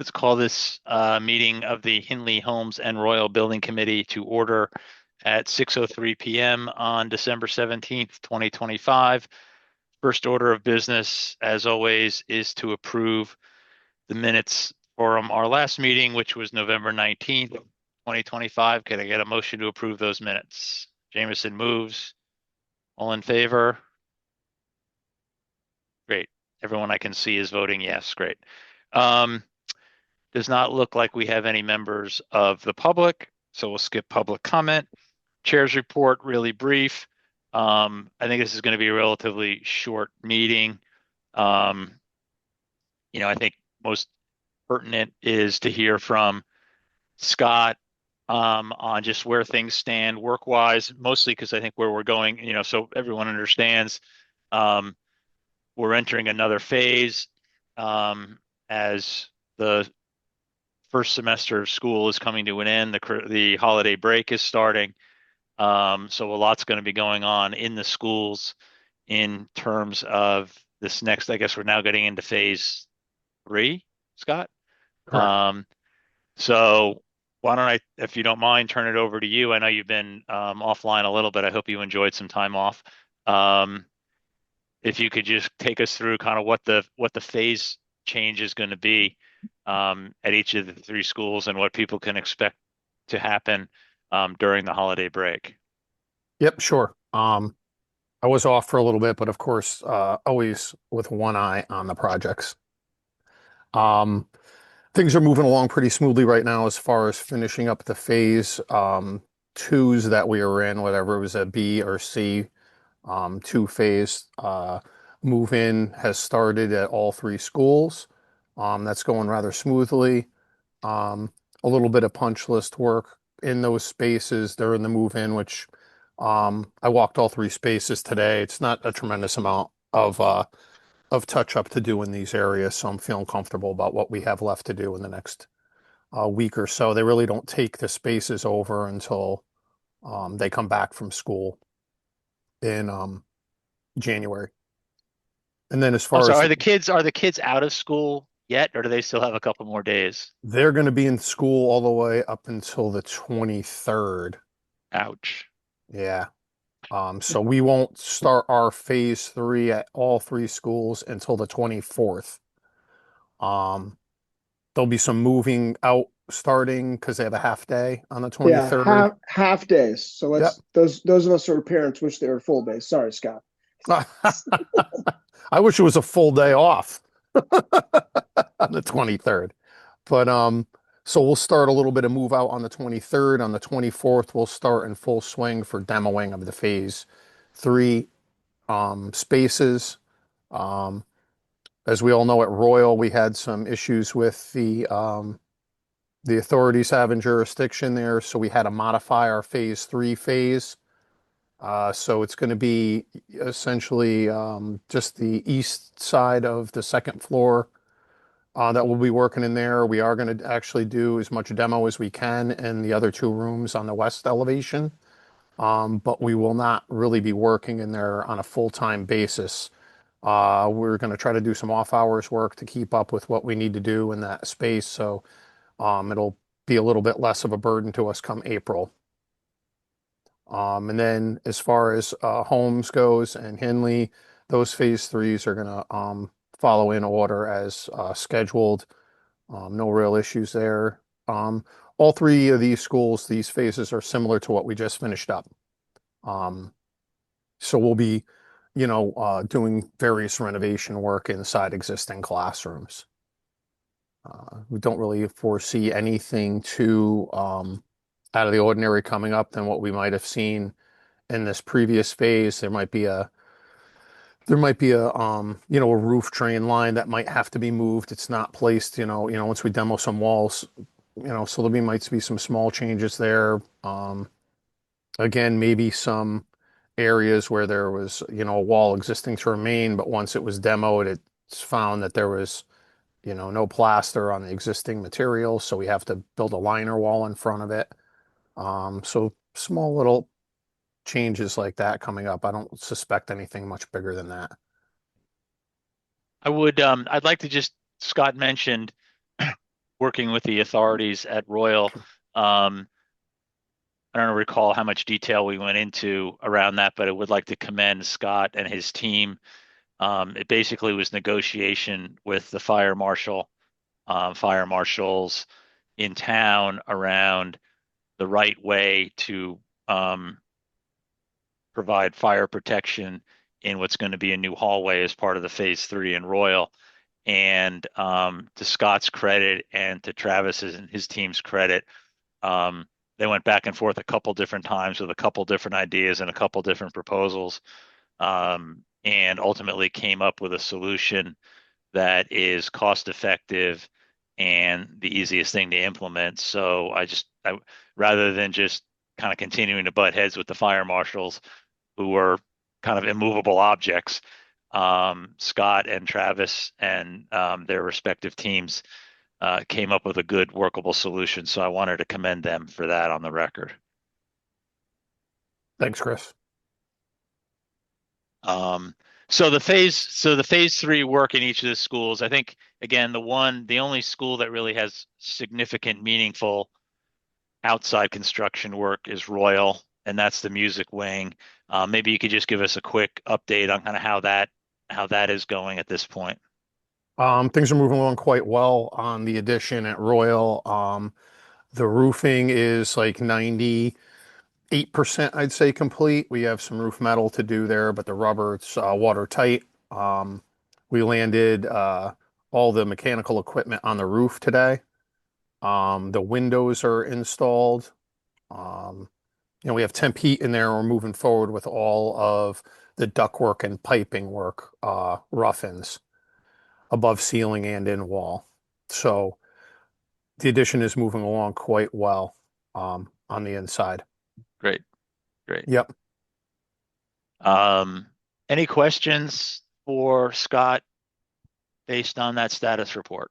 Let's call this meeting of the Hindley Homes and Royal Building Committee to order at 6:03 p.m. on December 17th, 2025. First order of business, as always, is to approve the minutes from our last meeting, which was November 19th, 2025. Can I get a motion to approve those minutes? Jameson moves. All in favor? Great. Everyone I can see is voting yes. Great. Does not look like we have any members of the public, so we'll skip public comment. Chair's report, really brief. I think this is going to be a relatively short meeting. I think most pertinent is to hear from Scott on just where things stand work-wise, mostly because I think where we're going, so everyone understands we're entering another phase as the first semester of school is coming to an end. The holiday break is starting. So a lot's going to be going on in the schools in terms of this next, I guess we're now getting into phase 3, Scott. Correct. So why don't I, if you don't mind, turn it over to you. I know you've been offline a little bit. I hope you enjoyed some time off. If you could just take us through kind of what the phase change is going to be at each of the 3 schools and what people can expect to happen during the holiday break. Yep, sure. I was off for a little bit, but of course, always with one eye on the projects. Um, Things are moving along pretty smoothly right now as far as finishing up the phase twos that we were in, whether it was a B or C two phase. Move in has started at all 3 schools. That's going rather smoothly. Um, a little bit of punch list work in those spaces during the move in, which I walked all 3 spaces today. It's not a tremendous amount of touch up to do in these areas, so I'm feeling comfortable about what we have left to do in the next week or so. They really don't take the spaces over until they come back from school in January. And then as far Also, as are the kids out of school yet, or do they still have a couple more days? they're going to be in school all the way up until the 23rd. Ouch. Yeah. So we won't start our phase 3 at all 3 schools until the 24th. Um, there'll be some moving out starting because they have a half day on the Yeah, 23rd. half days. So Yep. let's those of us who are parents wish they were full days. Sorry, Scott. I wish it was a full day off on the 23rd. But so we'll start a little bit of move out on the 23rd. On the 24th, we'll start in full swing for demoing of the phase 3 spaces. Um, as we all know, at Royal, we had some issues with the authorities having jurisdiction there, so we had to modify our phase 3 phase. So it's going to be essentially just the east side of the second floor that we'll be working in there. We are going to actually do as much demo as we can in the other 2 rooms on the west elevation, but we will not really be working in there on a full-time basis. We're going to try to do some off-hours work to keep up with what we need to do in that space, so it'll be a little bit less of a burden to us come April. And then as far as Holmes goes and Henley, those phase 3s are going to follow in order as scheduled. No real issues there. All 3 of these schools, these phases are similar to what we just finished up. Um, so we'll be, doing various renovation work inside existing classrooms. We don't really foresee anything too out of the ordinary coming up than what we might have seen in this previous phase. There might be a a roof drain line that might have to be moved. It's not placed, once we demo some walls, so might be some small changes there. Again, maybe some areas where there was, a wall existing to remain, but once it was demoed, it's found that there was, no plaster on the existing material, so we have to build a liner wall in front of it. So small little changes like that coming up. I don't suspect anything much bigger than that. I'd like to just, Scott mentioned working with the authorities at Royal. I don't recall how much detail we went into around that, but I would like to commend Scott and his team. It basically was negotiation with the fire marshals in town around the right way to um, provide fire protection in what's going to be a new hallway as part of the Phase 3 in Royal. And to Scott's credit and to Travis's and his team's credit, they went back and forth a couple different times with a couple different ideas and a couple different proposals, and ultimately came up with a solution that is cost effective and the easiest thing to implement. So rather than just kind of continuing to butt heads with the fire marshals, who were kind of immovable objects, Scott and Travis and their respective teams came up with a good workable solution. So I wanted to commend them for that on the record. Thanks, Chris. So the phase 3 work in each of the schools, I think again, the only school that really has significant, meaningful outside construction work is Royal, and that's the music wing. Maybe you could just give us a quick update on kind of how that is going at this point. Things are moving along quite well on the addition at Royal. The roofing is like 98%, I'd say, complete. We have some roof metal to do there, but the rubber, it's watertight. We landed all the mechanical equipment on the roof today. The windows are installed. We have temp heat in there. We're moving forward with all of the ductwork and piping work, rough-ins, above ceiling and in wall. So the addition is moving along quite well on the inside. Great, great. Yep. Any questions for Scott based on that status report?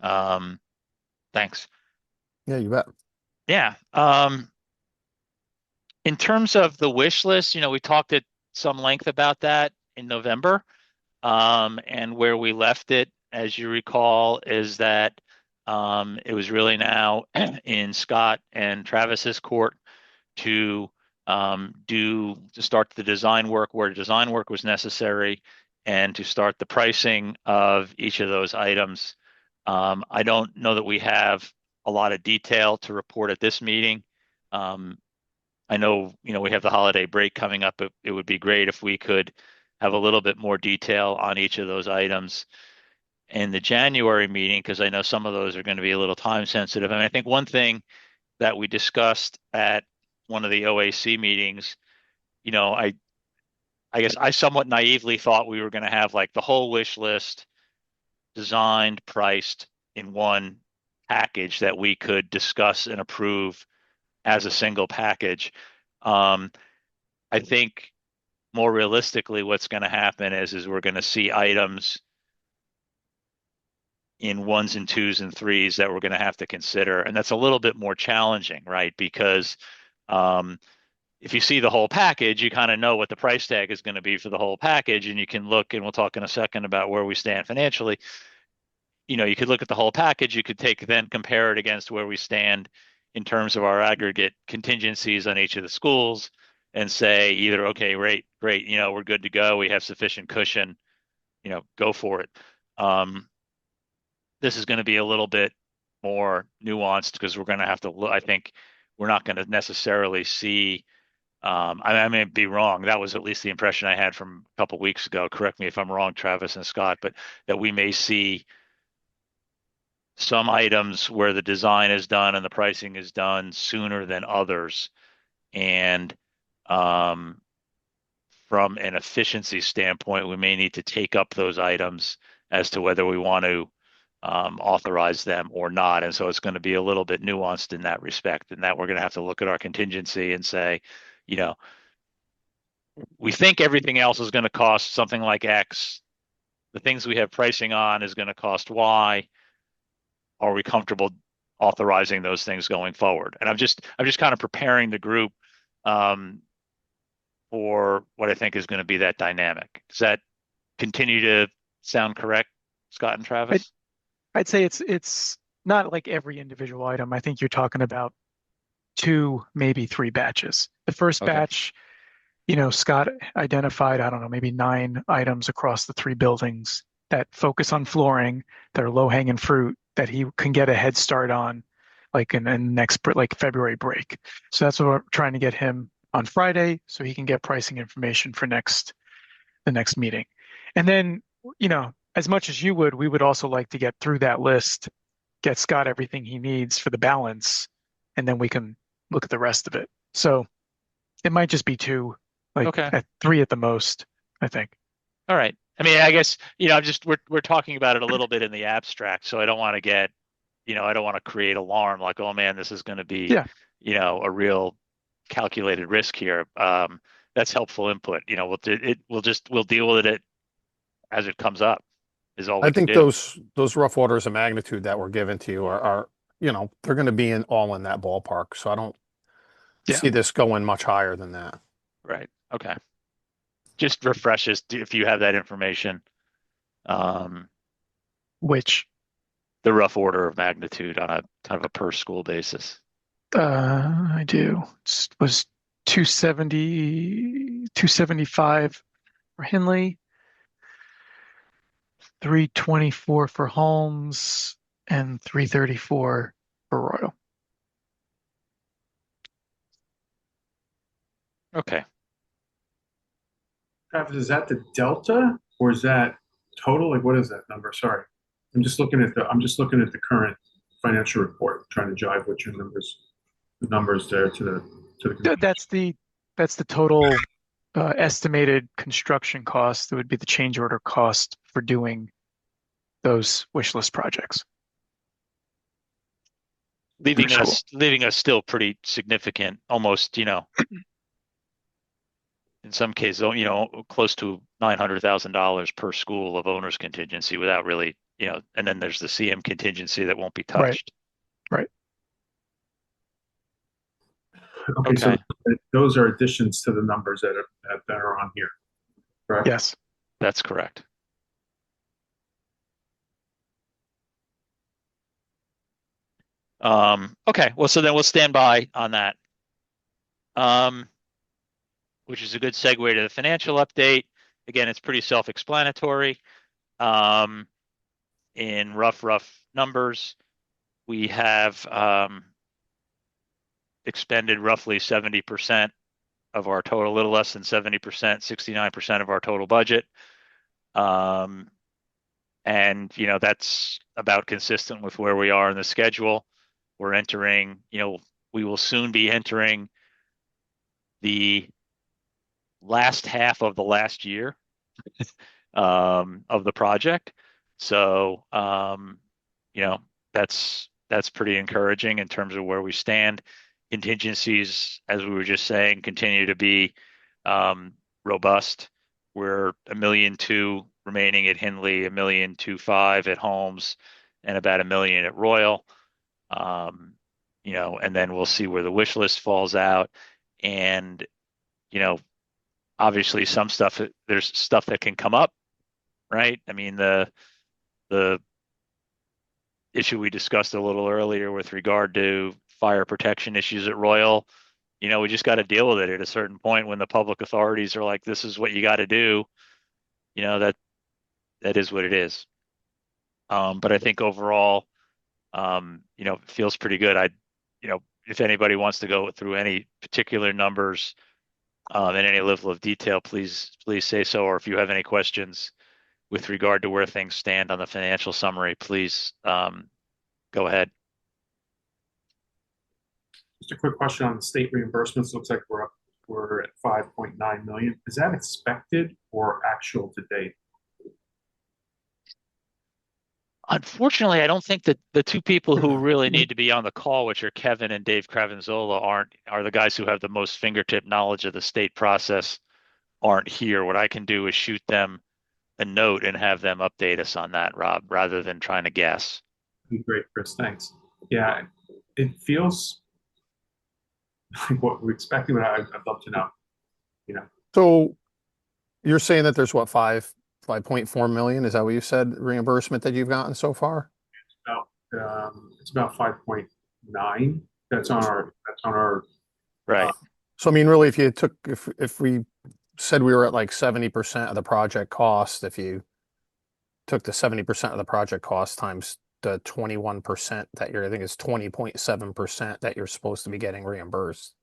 Thanks. Yeah, you bet. Yeah. In terms of the wish list, we talked at some length about that in November. And where we left it, as you recall, is that it was really now in Scott and Travis's court to start the design work where design work was necessary and to start the pricing of each of those items. I don't know that we have a lot of detail to report at this meeting. I know, we have the holiday break coming up. It would be great if we could have a little bit more detail on each of those items in the January meeting, because I know some of those are going to be a little time sensitive. And I think one thing that we discussed at one of the OAC meetings, I guess I somewhat naively thought we were going to have like the whole wish list designed, priced in one package that we could discuss and approve as a single package. I think more realistically, what's going to happen is we're going to see items in ones and twos and threes that we're going to have to consider. And that's a little bit more challenging, right? Because if you see the whole package, you kind of know what the price tag is going to be for the whole package. And you can look, and we'll talk in a second about where we stand financially. You could look at the whole package. You could then compare it against where we stand in terms of our aggregate contingencies on each of the schools and say either, okay, great, we're good to go. We have sufficient cushion, go for it. This is going to be a little bit more nuanced because we're going to have to look. I think we're not going to necessarily see. I may be wrong. That was at least the impression I had from a couple weeks ago. Correct me if I'm wrong, Travis and Scott, but that we may see some items where the design is done and the pricing is done sooner than others. And from an efficiency standpoint, we may need to take up those items as to whether we want to authorize them or not. And so it's going to be a little bit nuanced in that respect, and that we're going to have to look at our contingency and say, we think everything else is going to cost something like X. The things we have pricing on is going to cost Y. Are we comfortable authorizing those things going forward? And I'm just kind of preparing the group for what I think is going to be that dynamic. Does that continue to sound correct, Scott and I'd, Travis? I'd say it's not like every individual item. I think you're talking about two, maybe three batches. The first Okay. batch, Scott identified, I don't know, maybe 9 items across the 3 buildings that focus on flooring, that are low-hanging fruit that he can get a head start on, like in next like February break. So that's what we're trying to get him on Friday, so he can get pricing information for the next meeting. And then, as much as you would, we would also like to get through that list, get Scott everything he needs for the balance, and then we can look at the rest of it. So it might just be two, like Okay. at three at the most, I think. All right. I mean, I guess, I'm just we're talking about it a little bit in the abstract, so I don't want to get, I don't want to create alarm like, oh man, this is going to be, Yeah, a real calculated risk here. That's helpful input. We'll deal with it as it comes up is all I we can think do. those rough orders of magnitude that were given to you are they're going to be all in that ballpark. So I don't yeah. see this going much higher than that. Right. Okay. Just refreshes if you have that information. Um, Which the rough order of magnitude on a kind of a per school basis. I do. It was 270, 275 for Henley, 324 for Holmes, and 334 for Royal. Okay. Travis, is that the delta or is that total? Like, what is that number? Sorry. I'm just looking at the current financial report, trying to jive with your the numbers there to the Th- That's the that's the total estimated construction cost. That would be the change order cost for doing those wish list projects per school. Leaving us still pretty significant, almost, in some cases, close to $900,000 per school of owner's contingency without really, and then there's the CM contingency that won't be Right, touched. right. Okay, so Okay. those are additions to the numbers that are on here, correct? Yes. That's correct. Okay. Well, so then we'll stand by on that. Which is a good segue to the financial update. Again, it's pretty self-explanatory. In rough numbers, we have expended roughly 70% of our total, a little less than 70%, 69% of our total budget. And, that's about consistent with where we are in the schedule. We're entering, we will soon be entering the last half of the last year of the project. So, that's pretty encouraging in terms of where we stand. Contingencies, as we were just saying, continue to be robust. We're $1.2 million remaining at Hindley, $1.25 million at Holmes, and about $1 million at Royal. And then we'll see where the wish list falls out. And, obviously there's stuff that can come up, right? I mean, the issue we discussed a little earlier with regard to fire protection issues at Royal, we just got to deal with it at a certain point when the public authorities are like, this is what you got to do. That is what it is. But I think overall, it feels pretty good. If anybody wants to go through any particular numbers in any level of detail, please say so. Or if you have any questions with regard to where things stand on the financial summary, please go ahead. Just a quick question on the state reimbursements. Looks like we're at 5.9 million. Is that expected or actual to date? Unfortunately, I don't think that the two people who really need to be on the call, which are Kevin and Dave Cravenzola, are the guys who have the most fingertip knowledge of the state process, aren't here. What I can do is shoot them a note and have them update us on that, Rob, rather than trying to guess. Great, Chris. Thanks. Yeah, it feels like what we're expecting, but I'd love to know. So you're saying that there's what, five 5.4 million. Is that what you said reimbursement that you've gotten so far? It's about 5.9. That's on our Right. So I mean, really, if you took, if we said we were at like 70% of the project cost, if you took the 70% of the project cost times the 21% that you're, I think it's 20.7% that you're supposed to be getting reimbursed,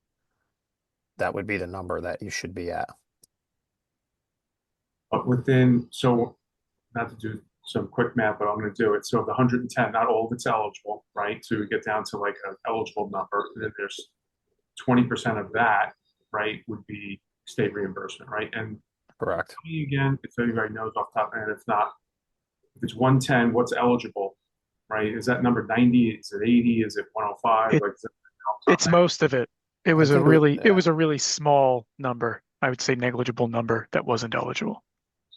that would be the number that you should be at. but within, so not to do some quick math, but I'm going to do it. So the 110, not all of it's eligible, right? So we get down to like an eligible number, and then there's 20% of that, right, would be state reimbursement, right? And Correct. again, if anybody knows off the top, and if not, if it's 110, what's eligible, right? Is that number 90? Is it 80? Is it 105? It, Like, is it it's most of it. It was I a think it- really, it yeah. was a really small number. I would say negligible number that wasn't eligible.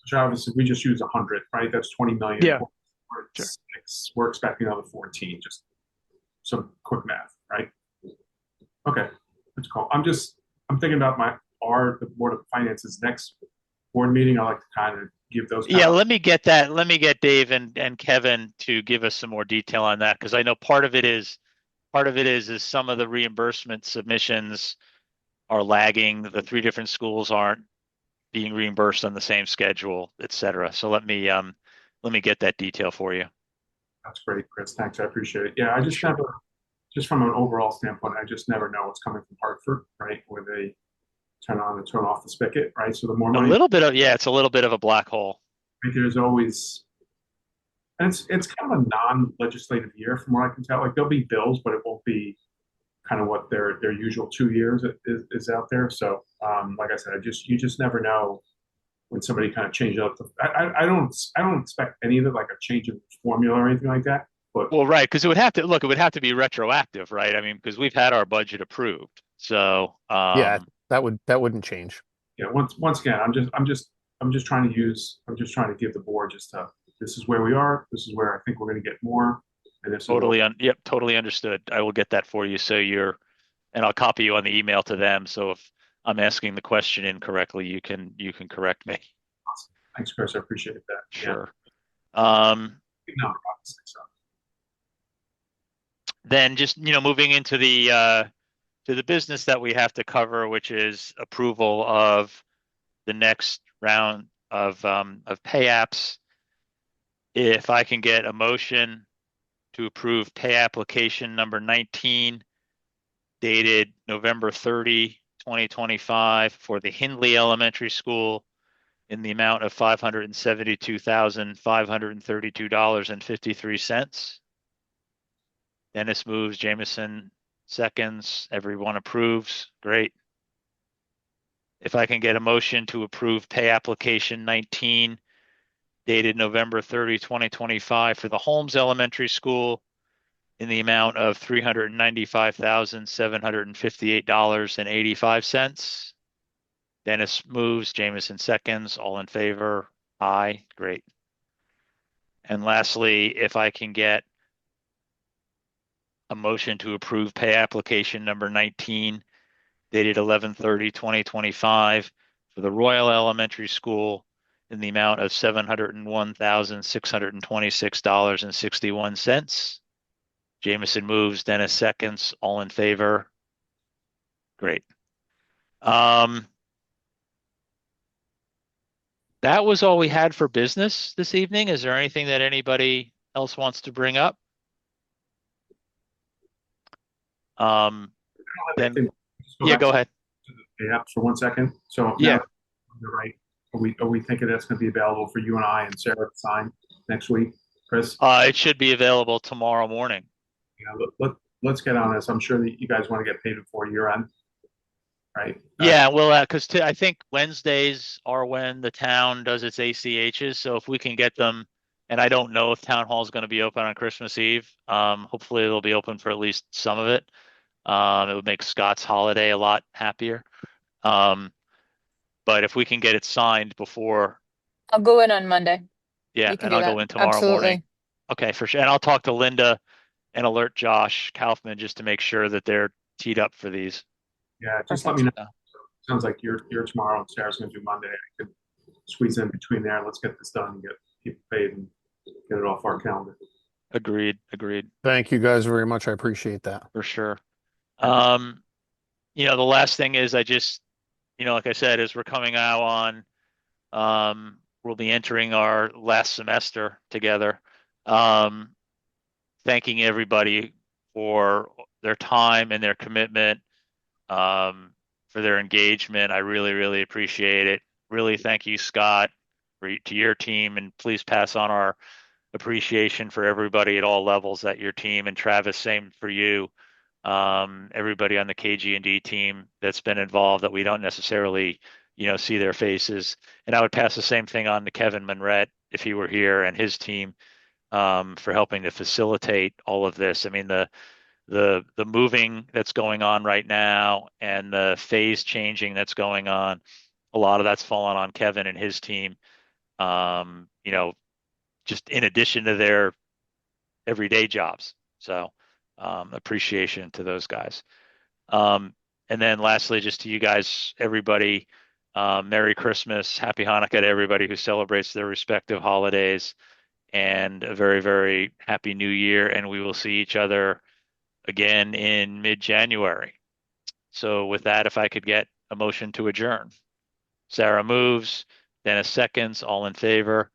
Travis, if we just use 100, right? That's 20 million. Yeah, We're at sure. 6. We're expecting another 14. Just some quick math, right? Okay, that's cool. I'm thinking about the Board of Finance's next board meeting. I like to kind of give those. Yeah, let me get that. Let me get Dave and Kevin to give us some more detail on that, because I know part of it is some of the reimbursement submissions are lagging. The 3 different schools aren't being reimbursed on the same schedule, et cetera. So let me get that detail for you. That's great, Chris. Thanks. I appreciate it. Yeah, I just Sure. never, just from an overall standpoint, I just never know what's coming from Hartford, right? Where they turn on and turn off the spigot, right? So the more A money, little bit of, yeah, it's a little bit of a black hole. right, there's always, and it's kind of a non-legislative year from what I can tell. Like there'll be bills, but it won't be kind of what their usual 2 years is out there. So like I said, you just never know when somebody kind of changes up. I don't expect any of it like a change of formula or anything like that. But Well, right, because it would have to be retroactive, right? I mean, because we've had our budget approved. So, Yeah, that wouldn't change. yeah, once again, I'm just trying to give the board this is where we are. This is where I think we're going to get more. And this is yep, totally understood. I will get that for you. And I'll copy you on the email to them. So if I'm asking the question incorrectly, you can correct me. Thanks, Chris. I appreciate that. Sure. Yeah. No, obviously, so. Then just, moving into the business that we have to cover, which is approval of the next round of pay apps. If I can get a motion to approve pay application number 19, dated November 30, 2025, for the Hindley Elementary School in the amount of $572,532.53. Dennis moves, Jameson seconds, everyone approves. Great. If I can get a motion to approve pay application 19, dated November 30, 2025, for the Holmes Elementary School in the amount of $395,758.85. Dennis moves, Jameson seconds, all in favor. Aye, great. And lastly, if I can get a motion to approve pay application number 19, dated 11/30/2025, for the Royal Elementary School in the amount of $701,626.61. Jameson moves, Dennis seconds, all in favor. Great. That was all we had for business this evening. Is there anything that anybody else wants to bring up? Then, yeah, go ahead. Yeah, for 1 second. So Yeah. now, you're right. Are we thinking that's going to be available for you and I and Sarah to sign next week, Chris? It should be available tomorrow morning. Yeah, let's get on this. I'm sure that you guys want to get paid before year end, right? Yeah, well, because I think Wednesdays are when the town does its ACHs. So if we can get them, and I don't know if town hall is going to be open on Christmas Eve. Hopefully it'll be open for at least some of it. It would make Scott's holiday a lot happier. But if we can get it signed before, I'll go in on Monday. yeah, We can and do I'll that. go in tomorrow Absolutely. morning. Okay, for sure. And I'll talk to Linda and alert Josh Kaufman just to make sure that they're teed up for these. Yeah, just let me know. Yeah. Sounds like you're tomorrow and Sarah's going to do Monday. I could squeeze in between there. Let's get this done and get people paid and get it off our calendar. Agreed. Thank you guys very much. I appreciate that. For sure. The last thing is I just, like I said, as we're coming out on, we'll be entering our last semester together. Thanking everybody for their time and their commitment, for their engagement. I really, really appreciate it. Really thank you, Scott, to your team, and please pass on our appreciation for everybody at all levels at your team. And Travis, same for you. Everybody on the KG&D team that's been involved that we don't necessarily, see their faces. And I would pass the same thing on to Kevin Monrette if he were here, and his team, for helping to facilitate all of this. I mean, the moving that's going on right now and the phase changing that's going on, a lot of that's fallen on Kevin and his team. Just in addition to their everyday jobs. So appreciation to those guys. And then lastly, just to you guys, everybody, Merry Christmas, Happy Hanukkah to everybody who celebrates their respective holidays, and a very, very happy new year. And we will see each other again in mid-January. So with that, if I could get a motion to adjourn. Sarah moves, Dennis seconds, all in favor.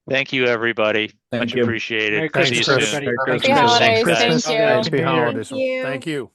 Thank you, everybody. Thank Much you. appreciated. Thanks, See you Chris. soon. Merry Happy Christmas. holidays. Thanks, guys. Thank you. Happy Happy New Year. holidays. Thank you. Thank you.